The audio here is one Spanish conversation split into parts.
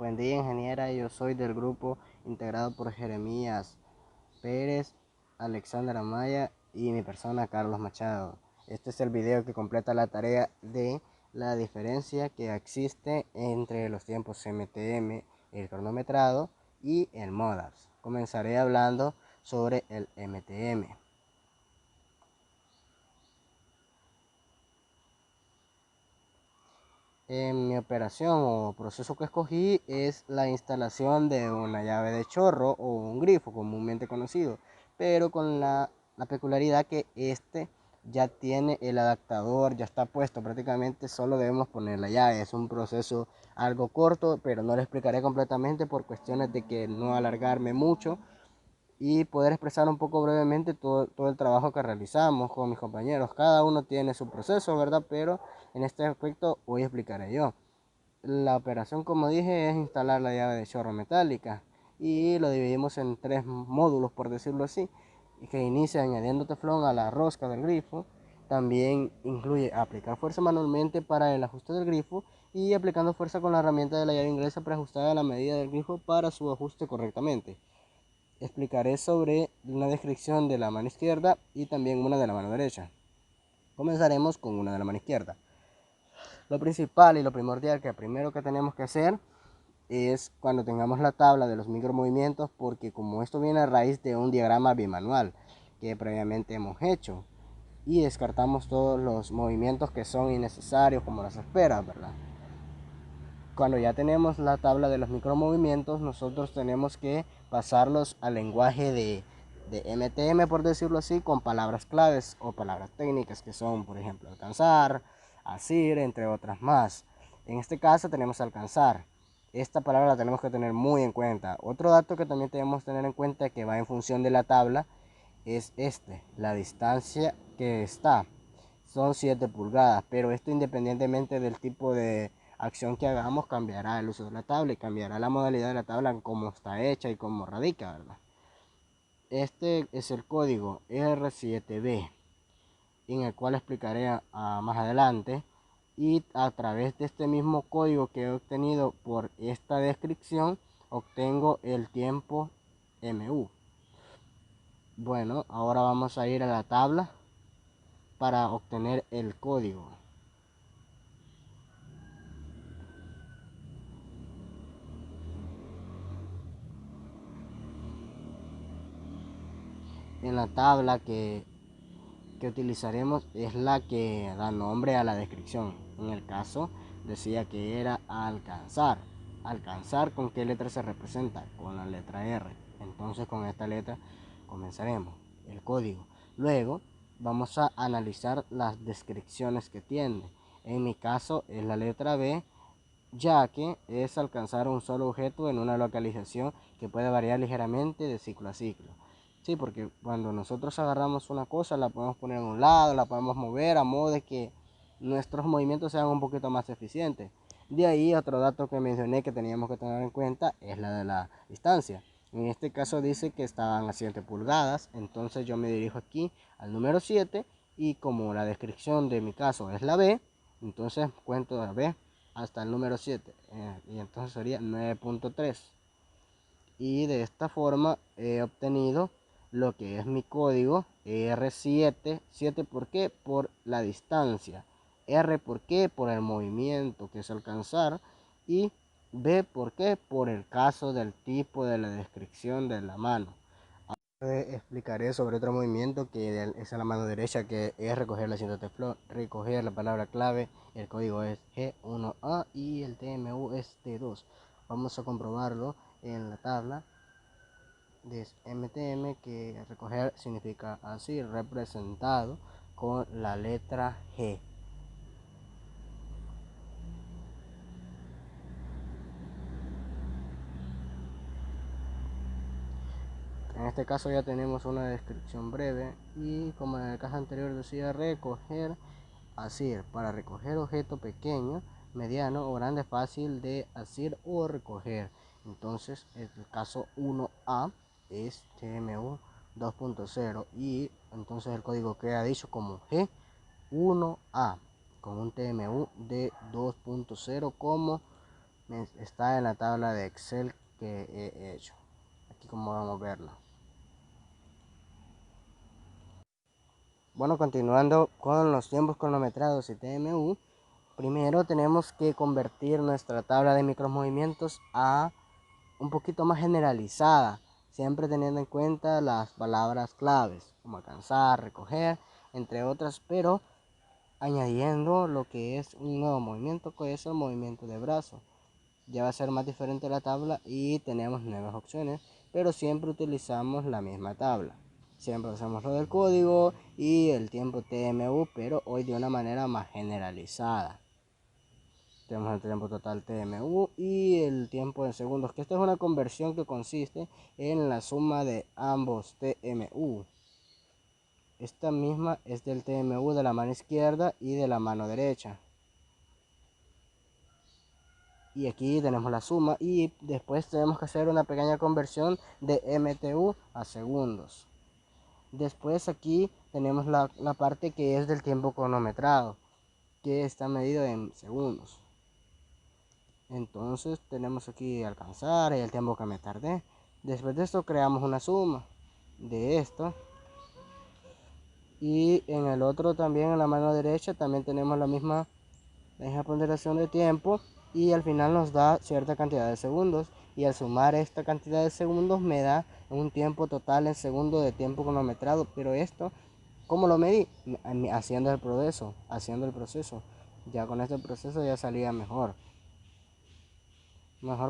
Buen día, ingeniera. Yo soy del grupo integrado por Jeremías Pérez, Alexandra Amaya y mi persona, Carlos Machado. Este es el video que completa la tarea de la diferencia que existe entre los tiempos MTM, el cronometrado y el MODAS. Comenzaré hablando sobre el MTM. En mi operación o proceso que escogí es la instalación de una llave de chorro o un grifo comúnmente conocido, pero con la peculiaridad que este ya tiene el adaptador, ya está puesto, prácticamente solo debemos poner la llave. Es un proceso algo corto, pero no lo explicaré completamente por cuestiones de que no alargarme mucho y poder expresar un poco brevemente todo el trabajo que realizamos con mis compañeros. Cada uno tiene su proceso, ¿verdad? Pero en este aspecto hoy explicaré yo. La operación, como dije, es instalar la llave de chorro metálica y lo dividimos en tres módulos, por decirlo así, que inicia añadiendo teflón a la rosca del grifo. También incluye aplicar fuerza manualmente para el ajuste del grifo y aplicando fuerza con la herramienta de la llave inglesa preajustada a la medida del grifo para su ajuste correctamente. Explicaré sobre una descripción de la mano izquierda y también una de la mano derecha. Comenzaremos con una de la mano izquierda. Lo principal y lo primordial que primero que tenemos que hacer es cuando tengamos la tabla de los micromovimientos, porque como esto viene a raíz de un diagrama bimanual que previamente hemos hecho, y descartamos todos los movimientos que son innecesarios como las esperas, ¿verdad? Cuando ya tenemos la tabla de los micromovimientos, nosotros tenemos que pasarlos al lenguaje de MTM, por decirlo así, con palabras claves o palabras técnicas que son, por ejemplo, alcanzar, asir, entre otras más. En este caso tenemos alcanzar. Esta palabra la tenemos que tener muy en cuenta. Otro dato que también tenemos que tener en cuenta que va en función de la tabla es la distancia que está. Son 7 pulgadas, pero esto independientemente del tipo de acción que hagamos cambiará el uso de la tabla y cambiará la modalidad de la tabla en cómo está hecha y cómo radica, ¿verdad? Este es el código R7B, en el cual explicaré más adelante, y a través de este mismo código que he obtenido por esta descripción obtengo el tiempo MU. Bueno, ahora vamos a ir a la tabla para obtener el código. En la tabla que utilizaremos es la que da nombre a la descripción. En el caso decía que era alcanzar. Alcanzar, ¿con qué letra se representa? Con la letra R. Entonces con esta letra comenzaremos el código. Luego vamos a analizar las descripciones que tiene. En mi caso es la letra B, ya que es alcanzar un solo objeto en una localización que puede variar ligeramente de ciclo a ciclo. Sí, porque cuando nosotros agarramos una cosa, la podemos poner a un lado, la podemos mover a modo de que nuestros movimientos sean un poquito más eficientes. De ahí otro dato que mencioné que teníamos que tener en cuenta es la de la distancia. En este caso dice que estaban a 7 pulgadas, entonces yo me dirijo aquí al número 7 y como la descripción de mi caso es la B, entonces cuento la B hasta el número 7 y entonces sería 9.3. Y de esta forma he obtenido lo que es mi código R7. 7 ¿por qué? Por la distancia. R ¿por qué? Por el movimiento que es alcanzar. Y B ¿por qué? Por el caso del tipo de la descripción de la mano. Explicaré sobre otro movimiento que es a la mano derecha, que es recoger la cinta teflón, recoger la palabra clave. El código es G1A y el TMU es T2. Vamos a comprobarlo en la tabla de MTM, que recoger significa así, representado con la letra G. En este caso ya tenemos una descripción breve y como en el caso anterior decía recoger, asir, para recoger objeto pequeño, mediano o grande, fácil de asir o recoger. Entonces el caso 1A es TMU 2.0 y entonces el código queda dicho como G1A con un TMU de 2.0 como está en la tabla de Excel que he hecho. Aquí como vamos a verlo. Bueno, continuando con los tiempos cronometrados y TMU, primero tenemos que convertir nuestra tabla de micromovimientos a un poquito más generalizada, siempre teniendo en cuenta las palabras claves, como alcanzar, recoger, entre otras, pero añadiendo lo que es un nuevo movimiento, que es el movimiento de brazo. Ya va a ser más diferente la tabla y tenemos nuevas opciones, pero siempre utilizamos la misma tabla. Siempre hacemos lo del código y el tiempo TMU, pero hoy de una manera más generalizada. Tenemos el tiempo total TMU y el tiempo en segundos, que esta es una conversión que consiste en la suma de ambos TMU. Esta misma es del TMU de la mano izquierda y de la mano derecha. Y aquí tenemos la suma y después tenemos que hacer una pequeña conversión de MTU a segundos. Después aquí tenemos la parte que es del tiempo cronometrado, que está medido en segundos. Entonces tenemos aquí alcanzar y el tiempo que me tardé. Después de esto creamos una suma de esto. Y en el otro también, en la mano derecha, también tenemos la misma ponderación de tiempo. Y al final nos da cierta cantidad de segundos. Y al sumar esta cantidad de segundos me da un tiempo total en segundos de tiempo cronometrado. Pero esto, ¿cómo lo medí? Haciendo el proceso. Ya con este proceso ya salía mejor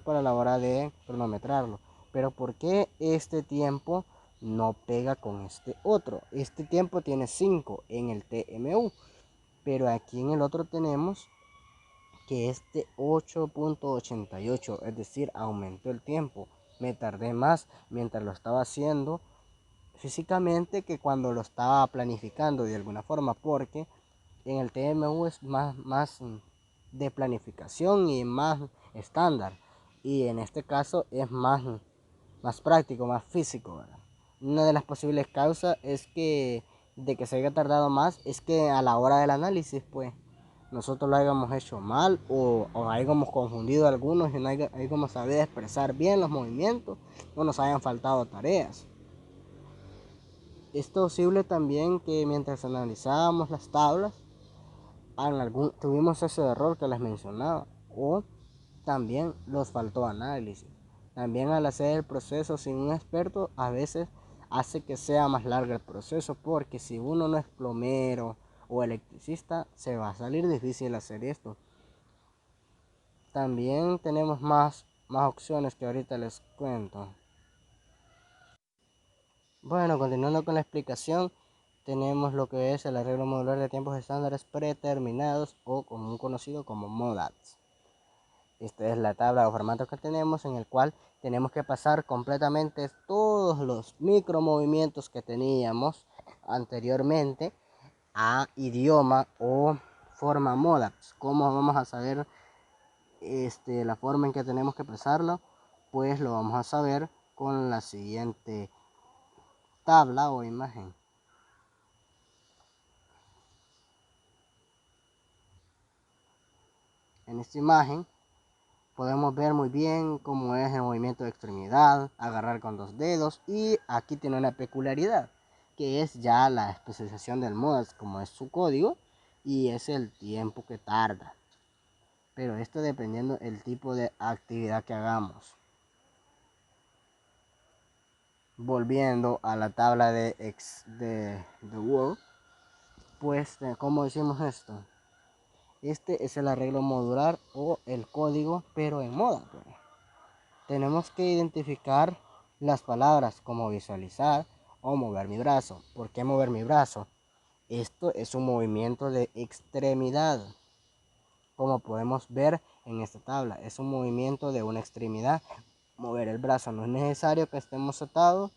para la hora de cronometrarlo. Pero ¿por qué este tiempo no pega con este otro? Este tiempo tiene 5 en el TMU, pero aquí en el otro tenemos que este 8.88, es decir, aumentó el tiempo. Me tardé más mientras lo estaba haciendo físicamente que cuando lo estaba planificando de alguna forma, porque en el TMU es más de planificación y más estándar, y en este caso es más práctico, más físico, ¿verdad? Una de las posibles causas es que de que se haya tardado más es que a la hora del análisis pues nosotros lo hayamos hecho mal o hayamos confundido algunos y no hayamos sabido expresar bien los movimientos o nos hayan faltado tareas. Es posible también que mientras analizábamos las tablas tuvimos ese error que les mencionaba, o también nos faltó análisis. También al hacer el proceso sin un experto a veces hace que sea más largo el proceso, porque si uno no es plomero o electricista se va a salir difícil hacer esto. También tenemos más opciones que ahorita les cuento. Bueno, continuando con la explicación, tenemos lo que es el arreglo modular de tiempos estándares predeterminados o común conocido como MODATs. Esta es la tabla o formato que tenemos en el cual tenemos que pasar completamente todos los micromovimientos que teníamos anteriormente a idioma o forma MODATs. ¿Cómo vamos a saber la forma en que tenemos que pasarlo? Pues lo vamos a saber con la siguiente tabla o imagen. En esta imagen podemos ver muy bien cómo es el movimiento de extremidad, agarrar con 2 dedos, y aquí tiene una peculiaridad que es ya la especialización del MODAS, como es su código, y es el tiempo que tarda. Pero esto dependiendo el tipo de actividad que hagamos. Volviendo a la tabla de Word, pues ¿cómo decimos esto? Este es el arreglo modular o el código, pero en moda. Tenemos que identificar las palabras como visualizar o mover mi brazo. ¿Por qué mover mi brazo? Esto es un movimiento de extremidad. Como podemos ver en esta tabla, es un movimiento de una extremidad. Mover el brazo no es necesario que estemos atados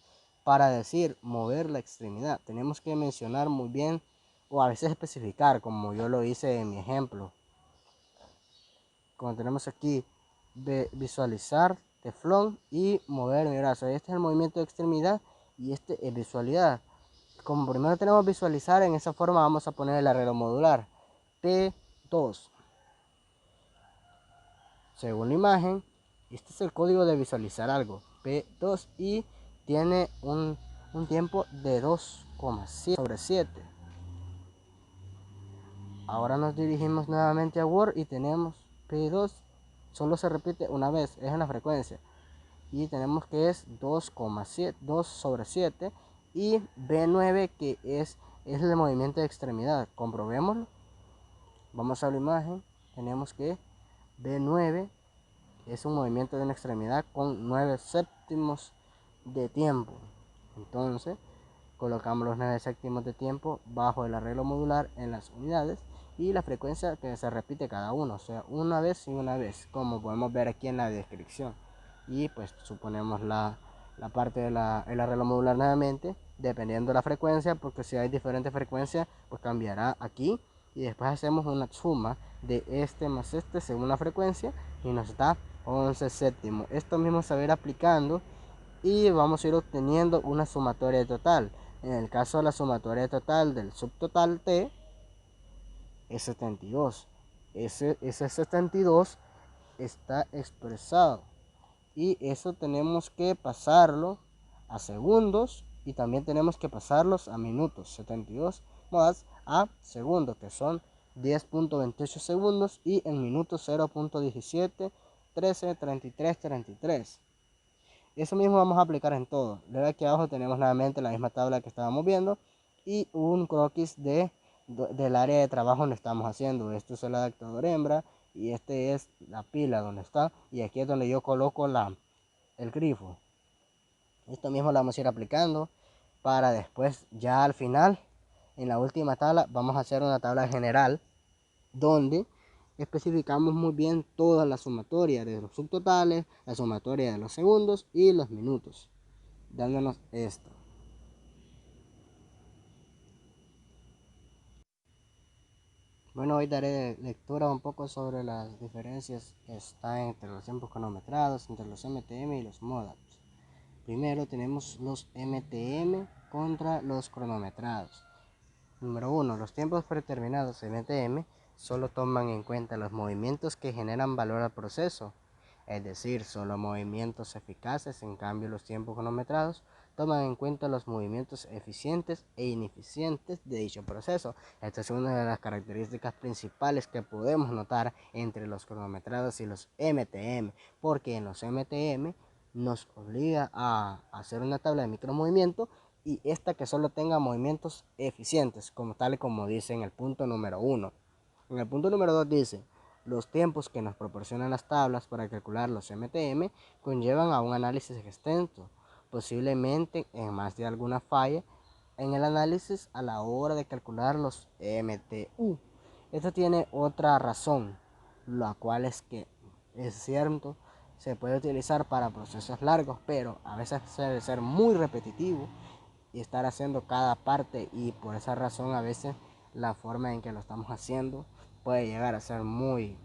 para decir mover la extremidad. Tenemos que mencionar muy bien o a veces especificar, como yo lo hice en mi ejemplo. Como tenemos aquí, visualizar, teflón y mover mi brazo. Este es el movimiento de extremidad y este es visualidad. Como primero tenemos visualizar, en esa forma vamos a poner el arreglo modular. P2. según la imagen, este es el código de visualizar algo, P2, y tiene un tiempo de 2,7/7. Ahora nos dirigimos nuevamente a Word y tenemos P2, solo se repite una vez, es en la frecuencia. Y tenemos que es 2,7 y B9 que es el movimiento de extremidad. Comprobémoslo. Vamos a la imagen, tenemos que B9 es un movimiento de una extremidad con 9/7 de tiempo. Entonces colocamos los 9/7 de tiempo bajo el arreglo modular en las unidades y la frecuencia que se repite cada uno, o sea, una vez y una vez, como podemos ver aquí en la descripción. Y pues suponemos la parte del arreglo modular nuevamente, dependiendo de la frecuencia, porque si hay diferentes frecuencias, pues cambiará aquí. Y después hacemos una suma de este más este según la frecuencia y nos da 11/7. Esto mismo se va a ir aplicando y vamos a ir obteniendo una sumatoria total. En el caso de la sumatoria total del subtotal T es 72. Ese 72 está expresado y eso tenemos que pasarlo a segundos y también tenemos que pasarlos a minutos. 72 más a segundos, que son 10.28 segundos, y en minutos 0.17, 13, 33, 33. Eso mismo vamos a aplicar en todo. Luego aquí abajo tenemos nuevamente la misma tabla que estábamos viendo y un croquis del área de trabajo donde estamos haciendo. Este es el adaptador hembra y este es la pila donde está, y aquí es donde yo coloco el grifo. Esto mismo lo vamos a ir aplicando para después, ya al final, en la última tabla, vamos a hacer una tabla general donde especificamos muy bien toda la sumatoria de los subtotales, la sumatoria de los segundos y los minutos, dándonos esto. Bueno, hoy daré lectura un poco sobre las diferencias que están entre los tiempos cronometrados, entre los MTM y los MODAPs. Primero tenemos los MTM contra los cronometrados. Número 1. Los tiempos predeterminados MTM solo toman en cuenta los movimientos que generan valor al proceso, es decir, solo movimientos eficaces. En cambio, los tiempos cronometrados toman en cuenta los movimientos eficientes e ineficientes de dicho proceso. Esta es una de las características principales que podemos notar entre los cronometrados y los MTM, porque en los MTM nos obliga a hacer una tabla de micromovimiento y esta que solo tenga movimientos eficientes, como dice en el punto número 1. En el punto número 2 dice: los tiempos que nos proporcionan las tablas para calcular los MTM conllevan a un análisis extenso, posiblemente en más de alguna falla en el análisis a la hora de calcular los MTU. Esto tiene otra razón, la cual es que es cierto, se puede utilizar para procesos largos, pero a veces suele ser muy repetitivo y estar haciendo cada parte, y por esa razón a veces la forma en que lo estamos haciendo puede llegar a ser muy,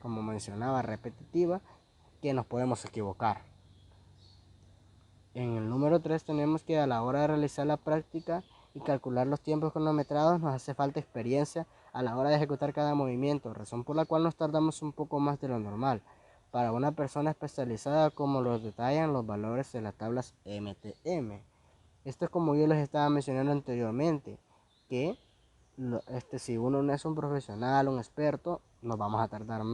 como mencionaba, repetitiva, que nos podemos equivocar. En el número 3 tenemos que a la hora de realizar la práctica y calcular los tiempos cronometrados nos hace falta experiencia a la hora de ejecutar cada movimiento, razón por la cual nos tardamos un poco más de lo normal. Para una persona especializada, como los detallan los valores de las tablas MTM. Esto es como yo les estaba mencionando anteriormente, que si uno no es un profesional, un experto, nos vamos a tardar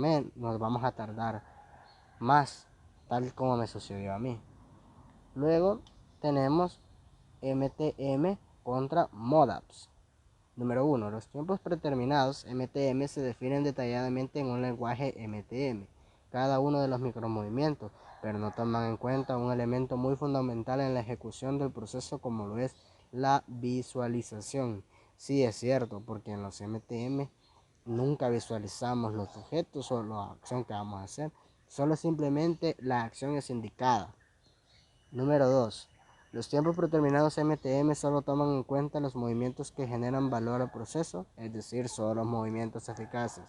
más, tal como me sucedió a mí. Luego tenemos MTM contra MODAPs. Número 1. Los tiempos predeterminados MTM se definen detalladamente en un lenguaje MTM, cada uno de los micromovimientos, pero no toman en cuenta un elemento muy fundamental en la ejecución del proceso, como lo es la visualización. Sí, es cierto, porque en los MTM nunca visualizamos los objetos o la acción que vamos a hacer, solo simplemente la acción es indicada. Número 2. Los tiempos predeterminados MTM solo toman en cuenta los movimientos que generan valor al proceso, es decir, solo los movimientos eficaces.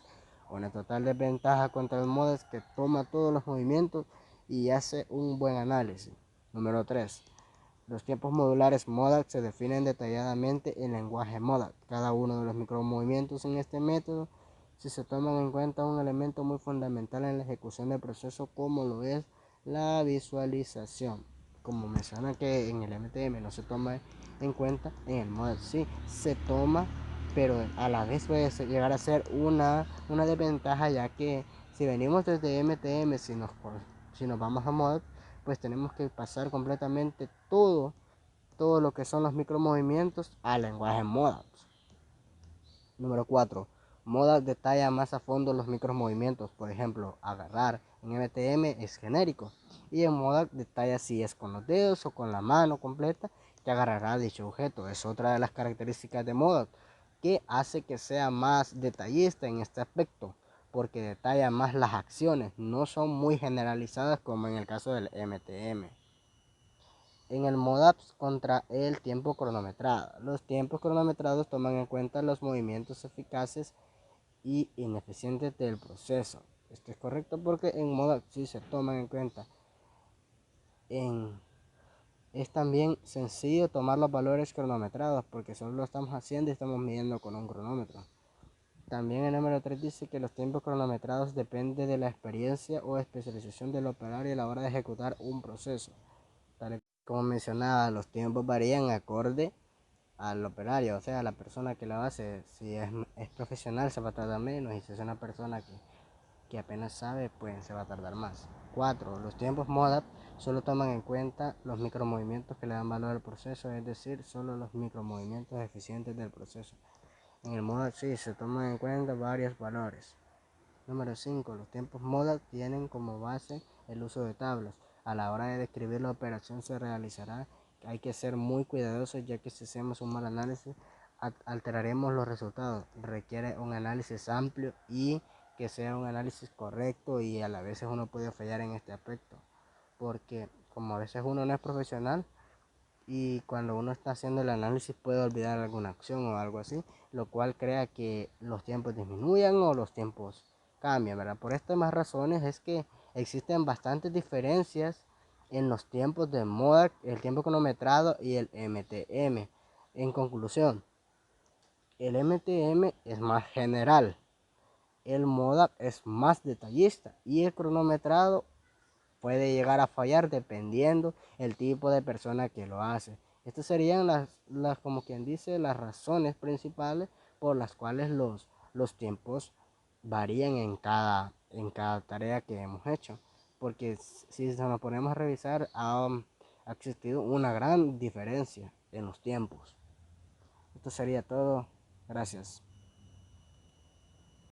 Una total desventaja contra el MODAS, que toma todos los movimientos y hace un buen análisis. Número 3. Los tiempos modulares MODAS se definen detalladamente en lenguaje MODAS. Cada uno de los micromovimientos en este método si se toman en cuenta un elemento muy fundamental en la ejecución del proceso como lo es la visualización. Como menciona que en el MTM no se toma en cuenta, en el MODEL sí se toma, pero a la vez puede llegar a ser una desventaja, ya que si venimos desde MTM, si nos vamos a MODEL, pues tenemos que pasar completamente todo lo que son los micromovimientos al lenguaje MODAL. Número 4. MODAL detalla más a fondo los micromovimientos. Por ejemplo, agarrar en MTM es genérico y en MODAL detalla si es con los dedos o con la mano completa que agarrará dicho objeto. Es otra de las características de MODAL que hace que sea más detallista en este aspecto, porque detalla más las acciones, no son muy generalizadas como en el caso del MTM. En el MODAPS contra el tiempo cronometrado. Los tiempos cronometrados toman en cuenta los movimientos eficaces y ineficientes del proceso. Esto es correcto porque en MODAPS sí se toman en cuenta. Es también sencillo tomar los valores cronometrados porque solo lo estamos haciendo y estamos midiendo con un cronómetro. También el número 3 dice que los tiempos cronometrados dependen de la experiencia o especialización del operario a la hora de ejecutar un proceso. Tal como mencionaba, los tiempos varían acorde al operario, o sea, a la persona que lo hace. Si es profesional se va a tardar menos, y si es una persona que apenas sabe, pues se va a tardar más. 4. Los tiempos MODAP solo toman en cuenta los micromovimientos que le dan valor al proceso, es decir, solo los micromovimientos eficientes del proceso. En el MODAP sí se toman en cuenta varios valores. Número 5. Los tiempos MODAP tienen como base el uso de tablas. A la hora de describir la operación se realizará. Hay que ser muy cuidadosos, ya que si hacemos un mal análisis alteraremos los resultados. Requiere un análisis amplio y que sea un análisis correcto, y a la vez uno puede fallar en este aspecto, porque como a veces uno no es profesional y cuando uno está haciendo el análisis puede olvidar alguna acción o algo así, lo cual crea que los tiempos disminuyan o los tiempos cambian, ¿verdad? Por estas más razones es que existen bastantes diferencias en los tiempos de MODAC, el tiempo cronometrado y el MTM. En conclusión, el MTM es más general, el MODAC es más detallista y el cronometrado puede llegar a fallar dependiendo el tipo de persona que lo hace. Estas serían como quien dice, las razones principales por las cuales los tiempos varían en cada tarea que hemos hecho. Porque si nos ponemos a revisar, ha existido una gran diferencia en los tiempos. Esto sería todo. Gracias.